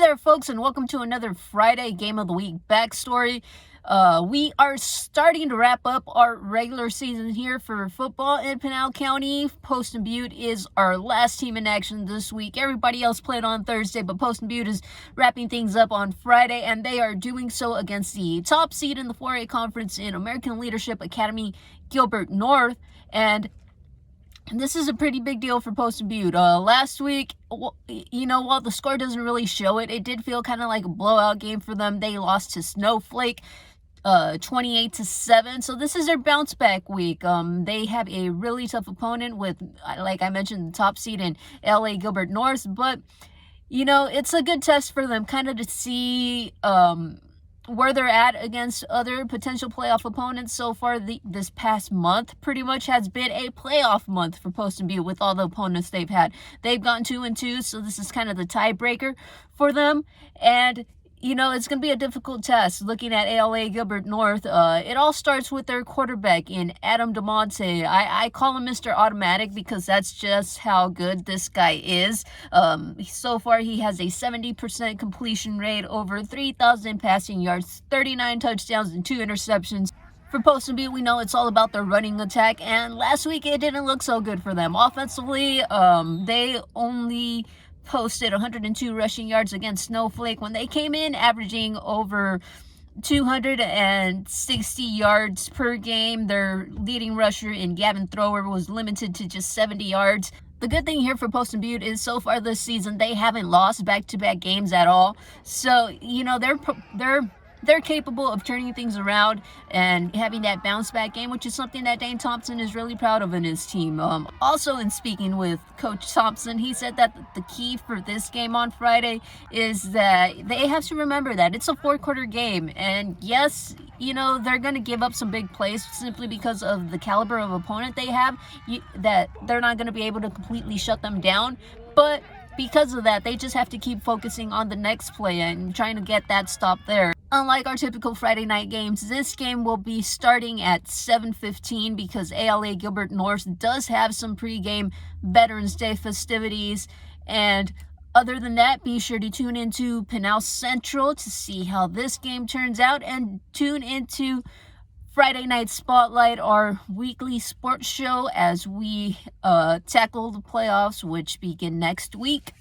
there, folks, and welcome to another Friday Game of the Week backstory. We are starting to wrap up our regular season here for football in Pinal County. Poston Butte is our last team in action this week. Everybody else played on Thursday, but Poston Butte is wrapping things up on Friday, and they are doing so against the top seed in the 4A conference in American Leadership Academy, Gilbert North. And this is a pretty big deal for Poston Butte. Last week, while the score doesn't really show it, it did feel kind of like a blowout game for them. They lost to Snowflake 28-7. So this is their bounce back week. They have a really tough opponent with, like I mentioned, the top seed in LA Gilbert North. But, it's a good test for them kind of to see where they're at against other potential playoff opponents. So far, this past month pretty much has been a playoff month for Poston Butte with all the opponents they've had. They've gone 2-2, so this is kind of the tiebreaker for them. And it's going to be a difficult test looking at ALA Gilbert North. It all starts with their quarterback in Adam DeMonte. I call him Mr. Automatic because that's just how good this guy is. So far, he has a 70% completion rate, over 3,000 passing yards, 39 touchdowns, and 2 interceptions. For Poston Butte, we know it's all about their running attack, and last week it didn't look so good for them. Offensively, they only posted 102 rushing yards against Snowflake when they came in averaging over 260 yards per game. Their leading rusher in Gavin Thrower was limited to just 70 yards. The good thing here for Poston Butte is so far this season they haven't lost back-to-back games at all. So, they're capable of turning things around and having that bounce back game, which is something that Dane Thompson is really proud of in his team. Also, in speaking with Coach Thompson, he said that the key for this game on Friday is that they have to remember that it's a four-quarter game. And yes, they're going to give up some big plays simply because of the caliber of opponent they have, that they're not going to be able to completely shut them down. But because of that, they just have to keep focusing on the next play and trying to get that stop there. Unlike our typical Friday night games, this game will be starting at 7:15 because ALA Gilbert North does have some pregame Veterans Day festivities. And other than that, be sure to tune into Pinal Central to see how this game turns out, and tune into Friday Night Spotlight, our weekly sports show, as we tackle the playoffs, which begin next week.